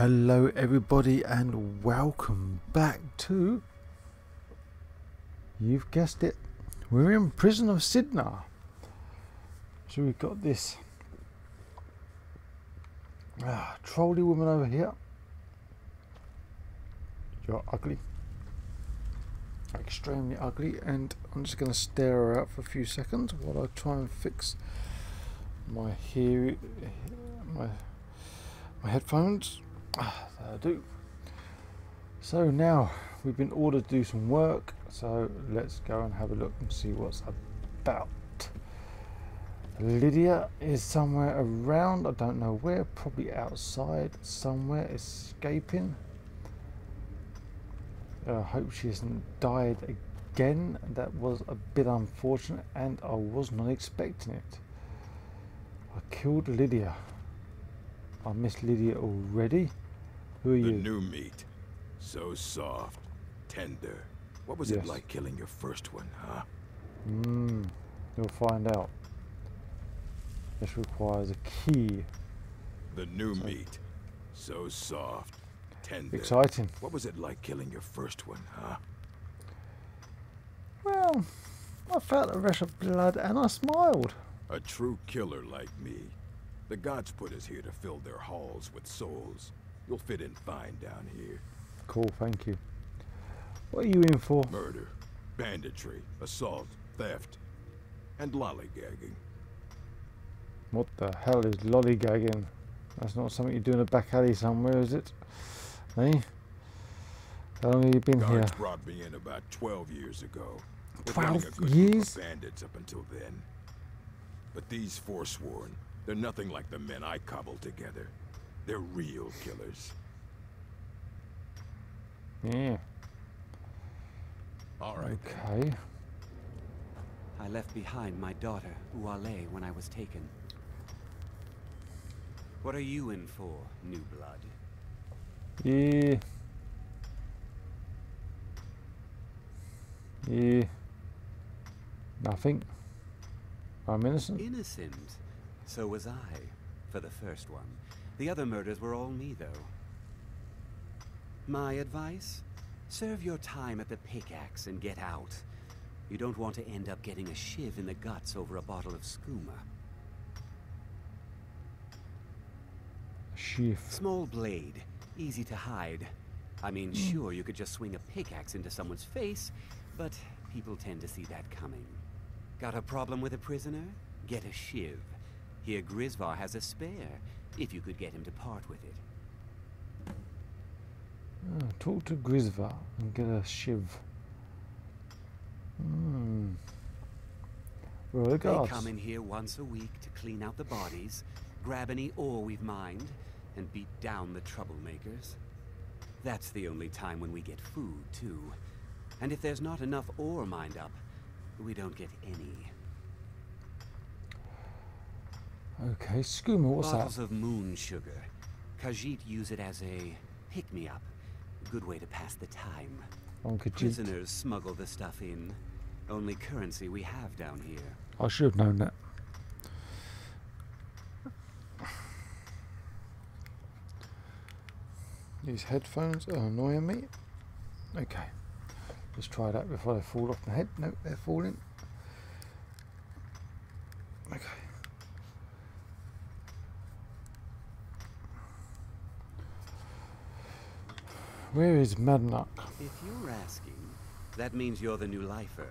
Hello everybody and welcome back to, you've guessed it, we're in Prison of Sidnar. So we've got this trolley woman over here. You're ugly, extremely ugly, and I'm just going to stare her out for a few seconds while I try and fix my my headphones. That'll do. So now we've been ordered to do some work, so let's go and have a look and see what's about. Lydia is somewhere around, I don't know where, probably outside somewhere, escaping. I hope she hasn't died again. That was a bit unfortunate and I was not expecting it. I killed Lydia. I missed Lydia already. Who are you? The new meat. So soft, tender. What was it like killing your first one, huh? You'll find out. This requires a key. The new meat. So soft, tender. Exciting. What was it like killing your first one, huh? Well, I felt a rush of blood and I smiled. A true killer like me. The gods put us here to fill their halls with souls. You'll fit in fine down here. Cool, thank you. What are you in for? Murder, banditry, assault, theft, and lollygagging. What the hell is lollygagging? That's not something you do in a back alley somewhere, is it? Hey? How long have you been here? Guards brought me in about 12 years ago. 12 Group years? of bandits up until then. But these forsworn, they're nothing like the men I cobbled together. They're real killers. Yeah. All right. Okay. I left behind my daughter, Uale, when I was taken. What are you in for, new blood? Yeah. Yeah. Nothing. I'm innocent. Innocent? So was I, for the first one. The other murders were all me, though. My advice? Serve your time at the pickaxe and get out. You don't want to end up getting a shiv in the guts over a bottle of skooma. Shift. Small blade, easy to hide. I mean, sure, you could just swing a pickaxe into someone's face, but people tend to see that coming. Got a problem with a prisoner? Get a shiv. Here Grisvar has a spare, if you could get him to part with it. Talk to Grisvar and get a shiv. Where are the guards? They come in here once a week to clean out the bodies, grab any ore we've mined, and beat down the troublemakers. That's the only time when we get food, too. And if there's not enough ore mined up, we don't get any. Okay, skooma, what's Bottles that? of moon sugar. Khajiit use it as a pick-me-up. Good way to pass the time. Prisoners smuggle the stuff in. Only currency we have down here. I should have known that. These headphones are annoying me. Okay, let's try that before they fall off my head. No, they're falling. Okay. Where is Madnock? If you're asking, that means you're the new lifer.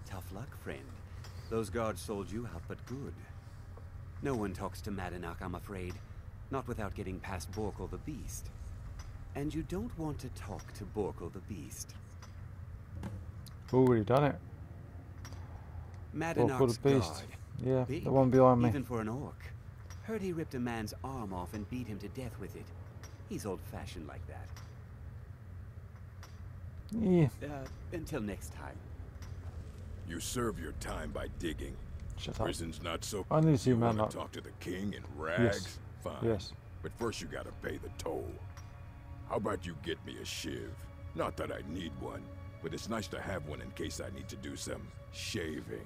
Tough luck, friend. Those guards sold you out, but good. No one talks to Madanach, I'm afraid. Not without getting past Borkul the Beast. And you don't want to talk to Borkul the Beast. Already done it. Madanach's the Beast. guard. Yeah, Big, the one behind me. even for an orc. Heard he ripped a man's arm off and beat him to death with it. He's old-fashioned like that. Yeah. Until next time. You serve your time by digging. Shut up. Prison's not so. I need to see You want Madnock. to talk to the king in rags? Yes. Fine. Yes. But first you gotta pay the toll. How about you get me a shiv? Not that I need one, but it's nice to have one in case I need to do some shaving.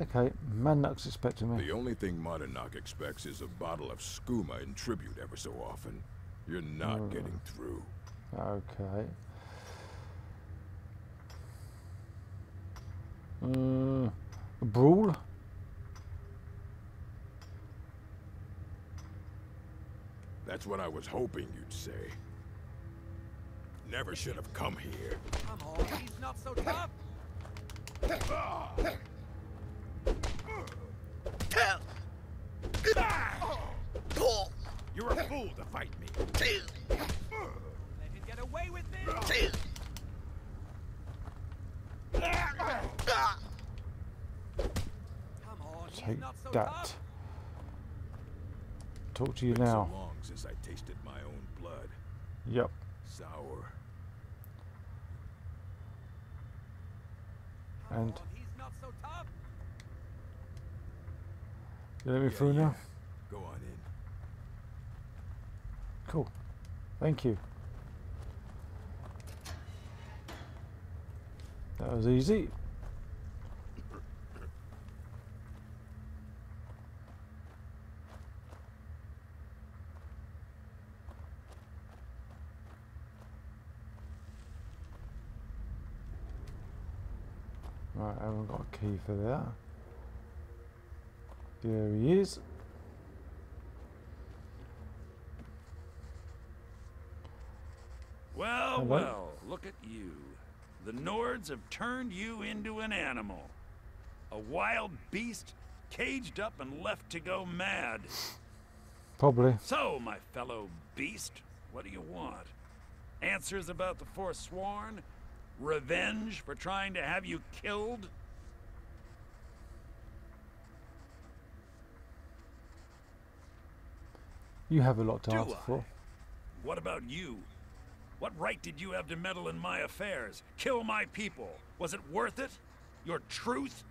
Okay, Mannock's expecting me. The only thing Monarch expects is a bottle of skooma in tribute ever so often. You're not getting through. Okay. A brawl? That's what I was hoping you'd say. Never should have come here. Come on, he's not so tough. You're a fool to fight me. Let him get away with this. Come on, he's Take not so that. tough. Talk to you Been now. so long since I tasted my own blood. Yep. Sour. Come And on, he's not so tough. you let me through now? Go on in. Cool. Thank you. That was easy. Right, I haven't got a key for that. There he is. Well, Hello? well, look at you. The Nords have turned you into an animal. A wild beast, caged up and left to go mad. Probably. So, my fellow beast, what do you want? Answers about the Forsworn? Revenge for trying to have you killed? You have a lot to Do answer I? for. What about you? What right did you have to meddle in my affairs? Kill my people? Was it worth it? Your truth?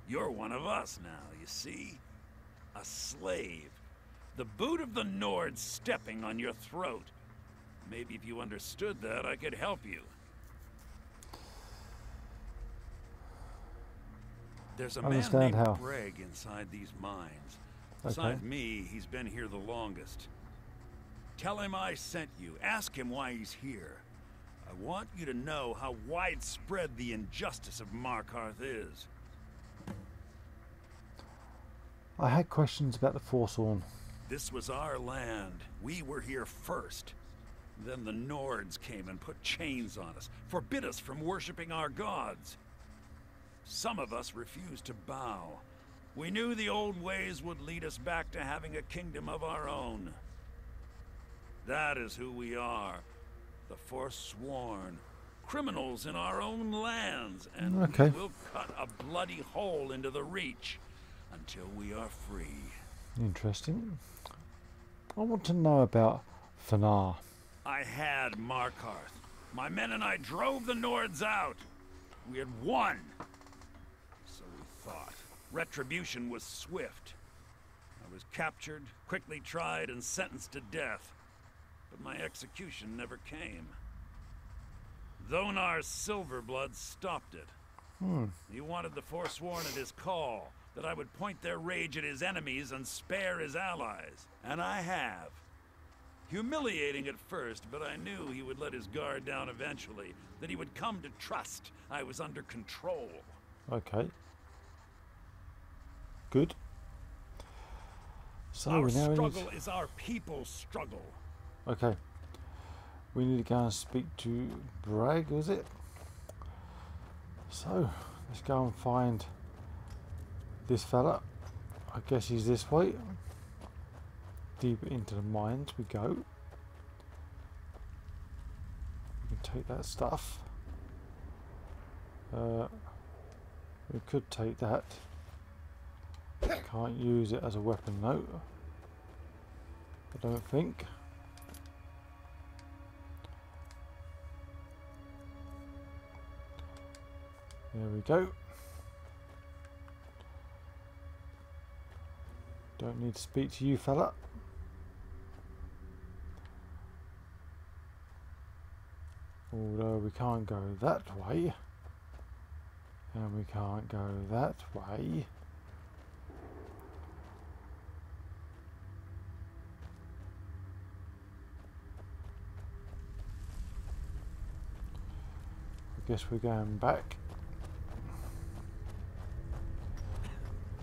You're one of us now, you see? A slave. The boot of the Nords stepping on your throat. Maybe if you understood that, I could help you. There's a man Understand named how. Greg inside these mines. Okay. Besides me, he's been here the longest. Tell him I sent you. Ask him why he's here. I want you to know how widespread the injustice of Markarth is. I had questions about the Forsworn. This was our land. We were here first. Then the Nords came and put chains on us, forbid us from worshipping our gods. Some of us refused to bow. We knew the old ways would lead us back to having a kingdom of our own. That is who we are. The Forsworn. Criminals in our own lands, and Okay. we will cut a bloody hole into the Reach until we are free. Interesting. I want to know about Fanar. I had Markarth. My men and I drove the Nords out. We had won. So we thought. Retribution was swift. I was captured, quickly tried, and sentenced to death. But my execution never came. Dhonar's Silverblood stopped it. He wanted the Forsworn at his call, that I would point their rage at his enemies and spare his allies. And I have. Humiliating at first, but I knew he would let his guard down eventually, that he would come to trust I was under control. Okay. Good. So Our we now struggle is our people's struggle. Okay. We need to go and speak to Bragg, was it? So, let's go and find this fella. I guess he's this way. Deeper into the mines we go. We can take that stuff. We could take that. Can't use it as a weapon though. I don't think. There we go. Don't need to speak to you, fella. Although we can't go that way. And we can't go that way. I guess we're going back.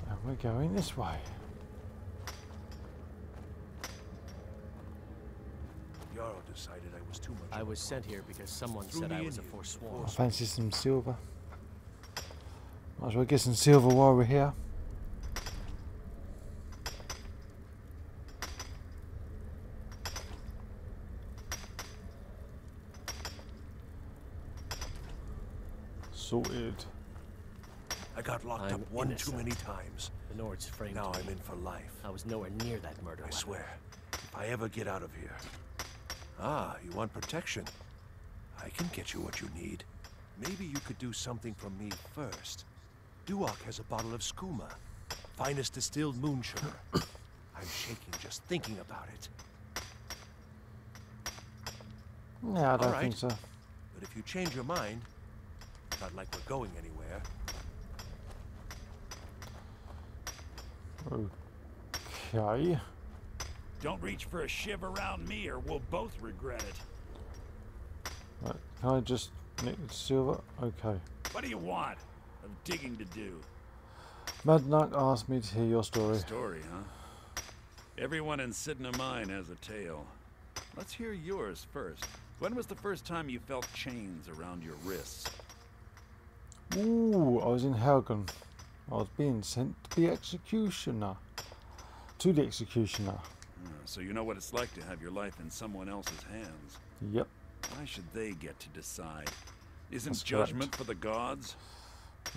And we're going this way. Jarl decided I was too much. I was sent here because someone said I was a forsworn. I fancy some silver. Might as well get some silver while we're here. Sorted. I got locked I'm up one innocent. too many times. The Nords framed Now me. I'm in for life. I was nowhere near that murder I weapon. swear, if I ever get out of here. Ah, you want protection? I can get you what you need. Maybe you could do something for me first. Duok has a bottle of skooma, finest distilled moon sugar. I'm shaking just thinking about it. Yeah, I don't All think right. so. But if you change your mind, not like we're going anywhere. Okay. Don't reach for a shiv around me or we'll both regret it. Right. Can I just nick the silver? Okay. What do you want? I've digging to do. Mad Knight asked me to hear your story. Story, huh? Everyone in Sidna Mine has a tale. Let's hear yours first. When was the first time you felt chains around your wrists? Ooh, I was in Helgen. I was being sent to the executioner. To the executioner. So you know what it's like to have your life in someone else's hands. Yep. Why should they get to decide? Isn't That's judgment correct. for the gods?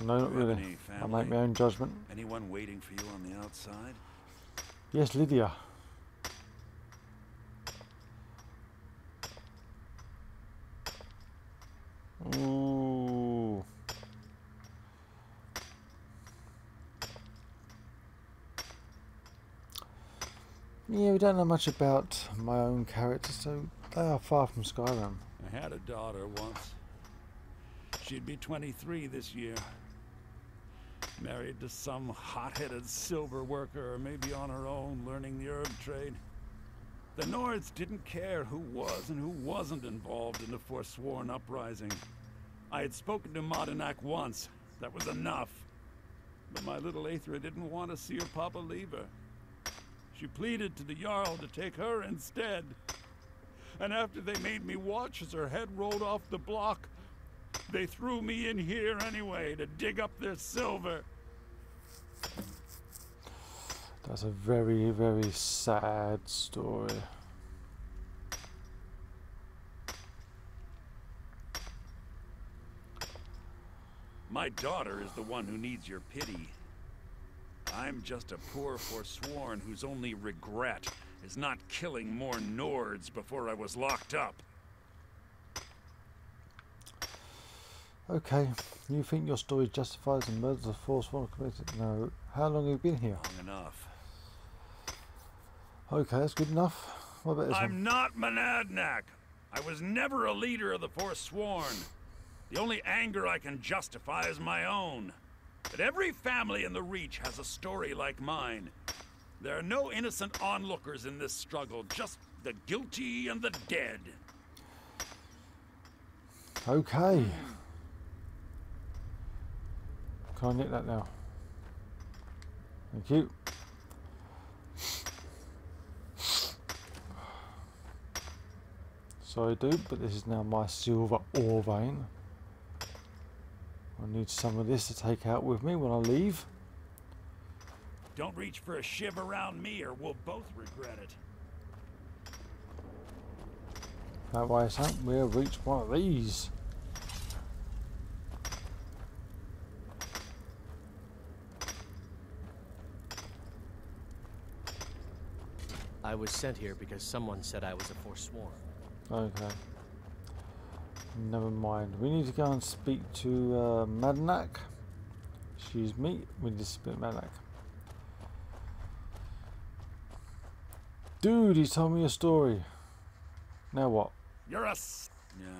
No, not Do you have really. any I family? make my own judgment. Anyone waiting for you on the outside? Yes, Lydia. Ooh. Yeah, we don't know much about my own character, so they are far from Skyrim. I had a daughter once. She'd be 23 this year. Married to some hot-headed silver worker, or maybe on her own, learning the herb trade. The Nords didn't care who was and who wasn't involved in the Forsworn uprising. I had spoken to Madanak once. That was enough. But my little Aethra didn't want to see her papa leave her. She pleaded to the Jarl to take her instead. And after they made me watch as her head rolled off the block, they threw me in here anyway to dig up their silver. That's a very, very sad story. My daughter is the one who needs your pity. I'm just a poor Forsworn whose only regret is not killing more Nords before I was locked up. Okay, you think your story justifies the murders of Forsworn committed? No. How long have you been here? Long enough. Okay, that's good enough. What about this I'm one? not Monadnock. I was never a leader of the Forsworn. The only anger I can justify is my own. But every family in the Reach has a story like mine. There are no innocent onlookers in this struggle, just the guilty and the dead. Okay. Can I nick that now? Thank you. Sorry, dude, but this is now my silver ore vein. I need some of this to take out with me when I leave. Don't reach for a shiv around me or we'll both regret it. That way, son, we'll reach one of these. I was sent here because someone said I was a forsworn. Okay. Never mind. We need to go and speak to Madnak. Excuse me. We need to speak to Madnak. Dude, he's told me a story. Now what? You're a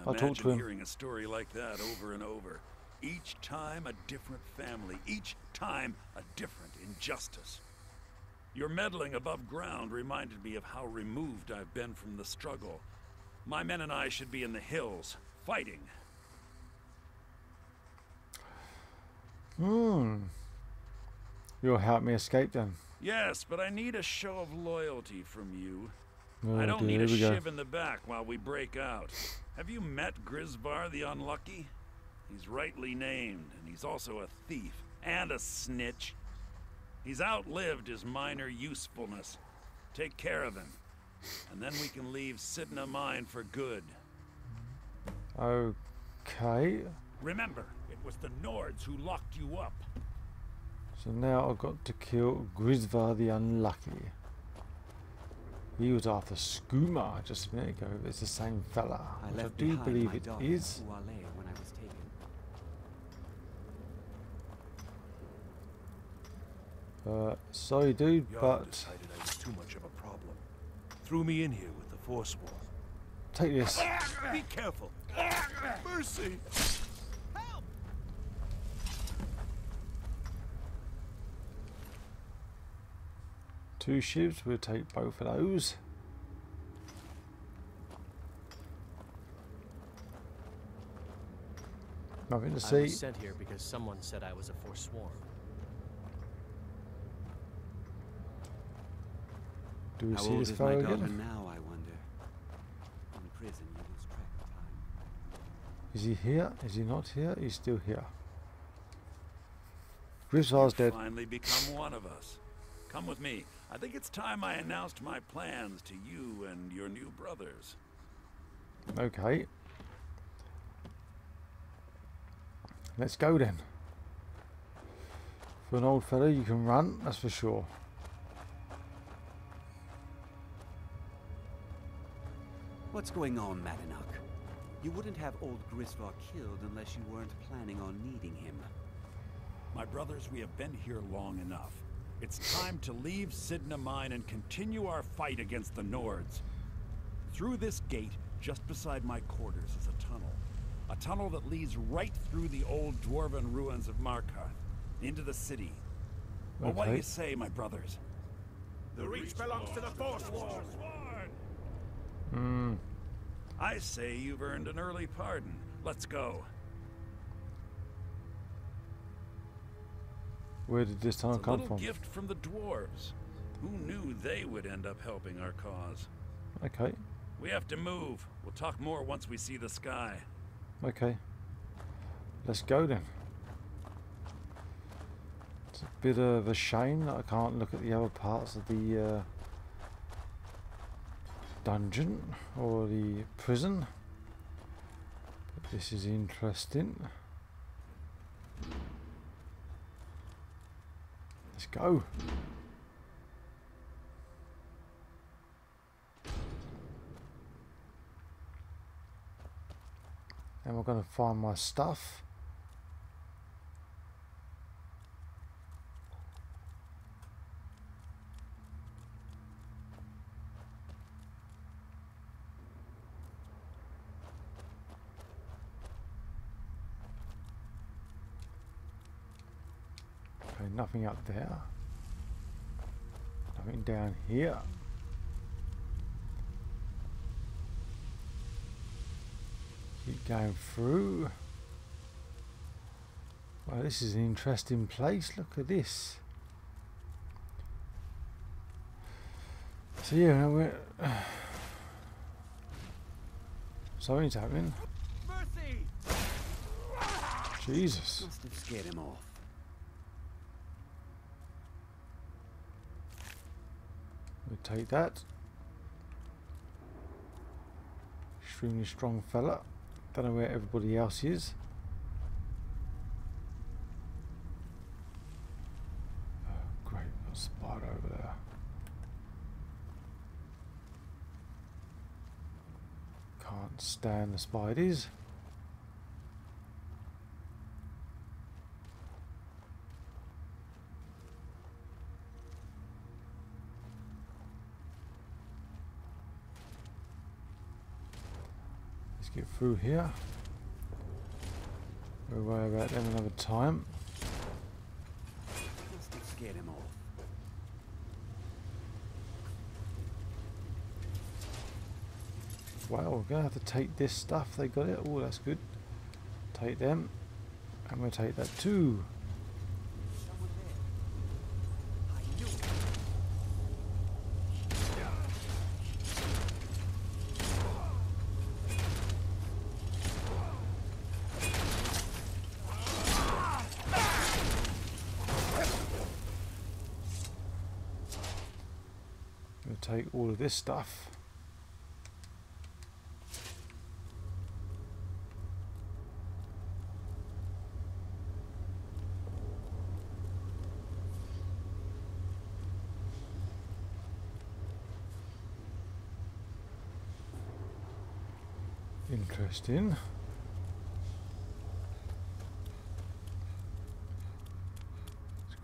I'll talk to imagine him. hearing a story like that over and over. Each time a different family, each time a different injustice. Your meddling above ground reminded me of how removed I've been from the struggle. My men and I should be in the hills, fighting. You'll help me escape then. Yes, but I need a show of loyalty from you. Oh, I don't dear, need a here we go. shiv in the back while we break out. Have you met Grisvar the Unlucky? He's rightly named, and he's also a thief and a snitch. He's outlived his minor usefulness. Take care of him, and then we can leave Sidna Mine for good. Okay. Remember, it was the Nords who locked you up. So now I've got to kill Grisvar the Unlucky. He was after Skooma just a minute ago. It's the same fella. Which I do believe it is. When I was taken. Sorry dude, Yarn but decided I was too much of a problem. Threw me in here with the Forsworn. take this. Be careful! Mercy! Two ships, we'll take both of those. Nothing to I was see. sent here because someone said I was a Forsworn. Do we How see old this is my fellow daughter again? now, I wonder? In prison, you lose track of time. Is he here? Is he not here? He's still here. Grisvar's dead. Finally become one of us. Come with me. I think it's time I announced my plans to you and your new brothers. Okay. Let's go then. For an old fellow, you can run, that's for sure. What's going on, Madanuk? You wouldn't have old Grisvar killed unless you weren't planning on needing him. My brothers, we have been here long enough. It's time to leave Sidna Mine and continue our fight against the Nords. Through this gate, just beside my quarters, is a tunnel. A tunnel that leads right through the old dwarven ruins of Markarth, into the city. Well, what do Okay. you say, my brothers? The reach belongs to the Forsworn! I say you've earned an early pardon. Let's go. Where did this tunnel It's a come little from? gift from the dwarves. Who knew they would end up helping our cause? Okay, We have to move. We'll talk more once we see the sky. okay. Let's go then. It's a bit of a shame that I can't look at the other parts of the dungeon or the prison. But this is interesting. Let's go. And we're going to find my stuff. Okay, nothing up there. Nothing down here. Keep going through. Well, this is an interesting place. Look at this. So yeah, we're something's happening. Mercy! Jesus. Must have scared him off. We'll take that. Extremely strong fella. Don't know where everybody else is. Oh, great, got a spider over there. Can't stand the spiders. Let's get through here. We'll worry about them another time. Must have scared him off. Well, we're gonna have to take this stuff. They got it. Oh, that's good. Take them, and we'll take that too. Someone there. I knew it. We'll take all of this stuff. Interesting. Let's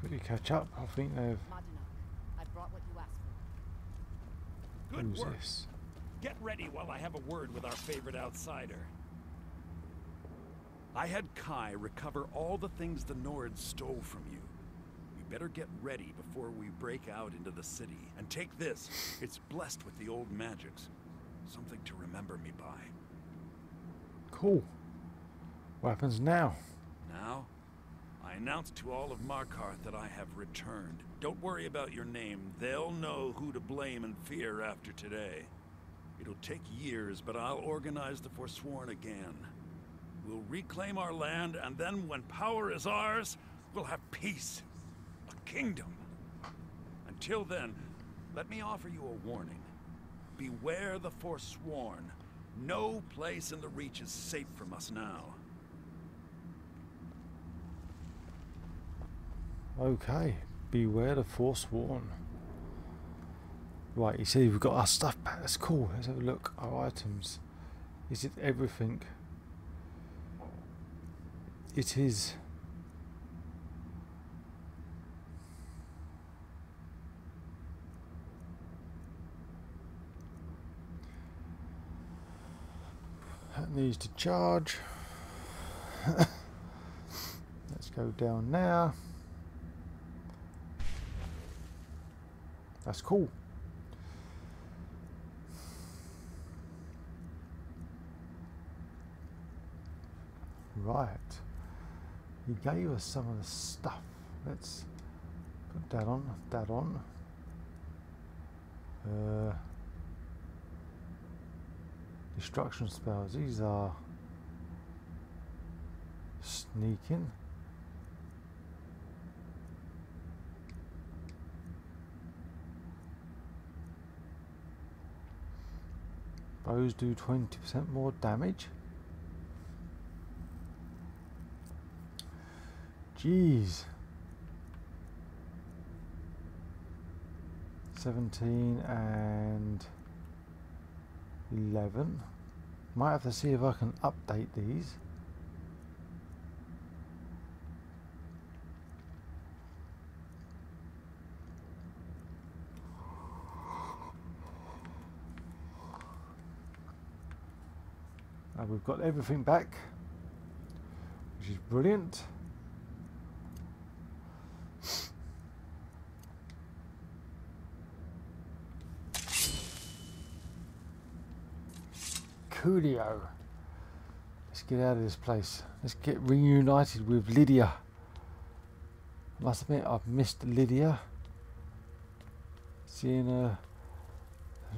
quickly catch up. I think they've. I brought what you asked for. Good Who's work. this? Get ready while I have a word with our favorite outsider. I had Kai recover all the things the Nords stole from you. We better get ready before we break out into the city. And take this. It's blessed with the old magics. Something to remember me by. Cool. What happens now? Now, I announce to all of Markarth that I have returned. Don't worry about your name. They'll know who to blame and fear after today. It'll take years, but I'll organize the Forsworn again. We'll reclaim our land, and then when power is ours, we'll have peace. A kingdom. Until then, let me offer you a warning. Beware the Forsworn. No place in the Reach is safe from us now. Okay. Beware the Forsworn. Right, he said we've got our stuff back. That's cool. Let's have a look. Our items. Is it everything? It is. That needs to charge. Let's go down now. That's cool. Right. He gave us some of the stuff. Let's put that on, that on. Destruction spells. These are sneaking. Bows do 20% more damage. Jeez. 17 and 11. Might have to see if I can update these. We've got everything back, which is brilliant. Coolio. Let's get out of this place. Let's get reunited with Lydia. I must admit, I've missed Lydia. Seeing a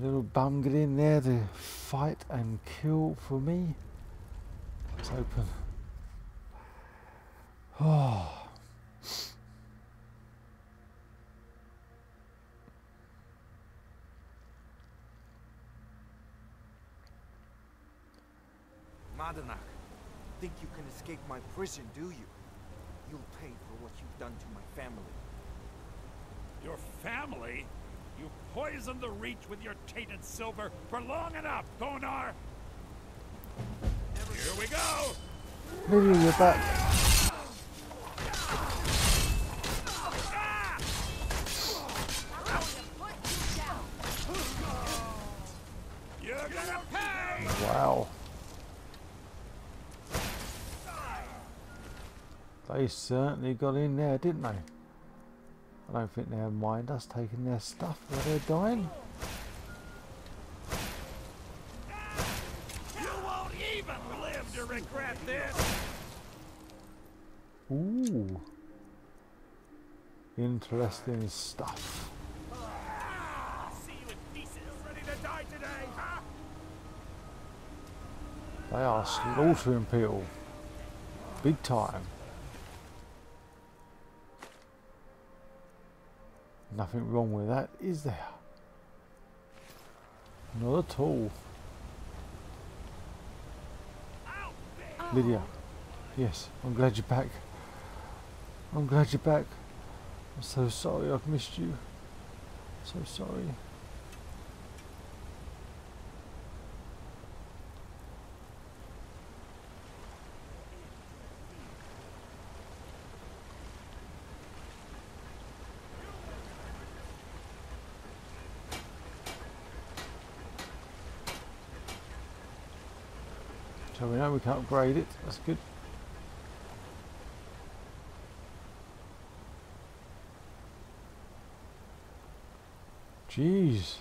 little bum get in there to fight and kill for me. Let's open. Oh. Madanak, think you can escape my prison, do you? You'll pay for what you've done to my family. Your family? You poisoned the Reach with your tainted silver for long enough, Thonar! Here we go! Lydia, you're back. You're gonna pay! Wow. They certainly got in there, didn't they? I don't think they'll mind us taking their stuff while they're dying. You won't even live to regret this! Ooh. Interesting stuff. See you in pieces. Ready to die today, huh? They are slaughtering people. Big time. Nothing wrong with that, is there? Not at all. Lydia. Yes, I'm glad you're back. I'm glad you're back. I'm so sorry I've missed you. So sorry. So we know we can upgrade it, that's good. Jeez.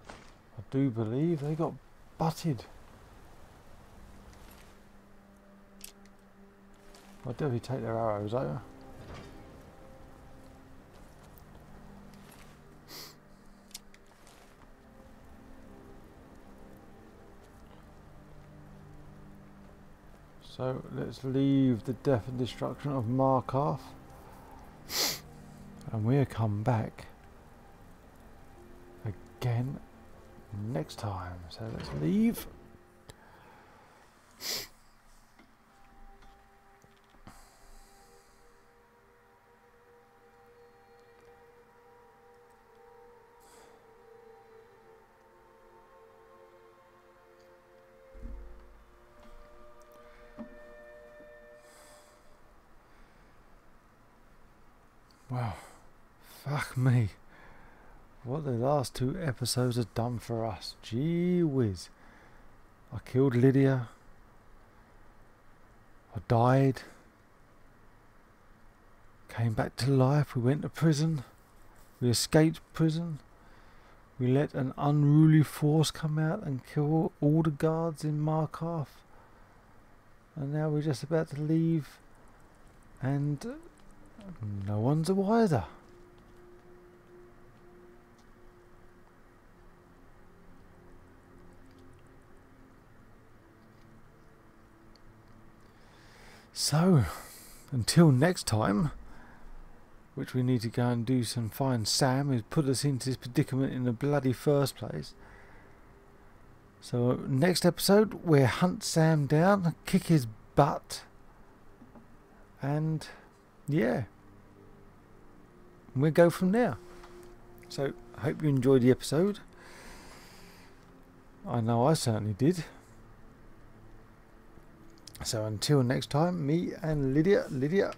I do believe they got butted. I'll definitely take their arrows over. So let's leave the death and destruction of Markarth, and we'll come back again next time. So let's leave. Wow, fuck me. What the last 2 episodes have done for us. Gee whiz. I killed Lydia. I died. Came back to life. We went to prison. We escaped prison. We let an unruly force come out and kill all the guards in Markarth. And now we're just about to leave. And no one's the wiser. So, until next time, which we need to go and do some find Sam, who's put us into this predicament in the bloody first place. So next episode, we'll hunt Sam down, kick his butt, and yeah, we'll go from there. So I hope you enjoyed the episode. I know I certainly did. So until next time, me and Lydia.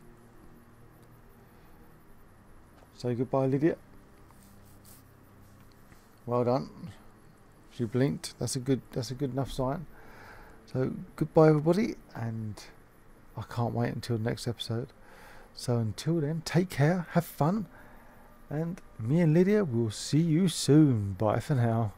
Say goodbye, Lydia. Well done. She blinked. That's a good enough sign. So goodbye everybody, and I can't wait until the next episode. So until then, take care, have fun, and me and Lydia will see you soon. Bye for now.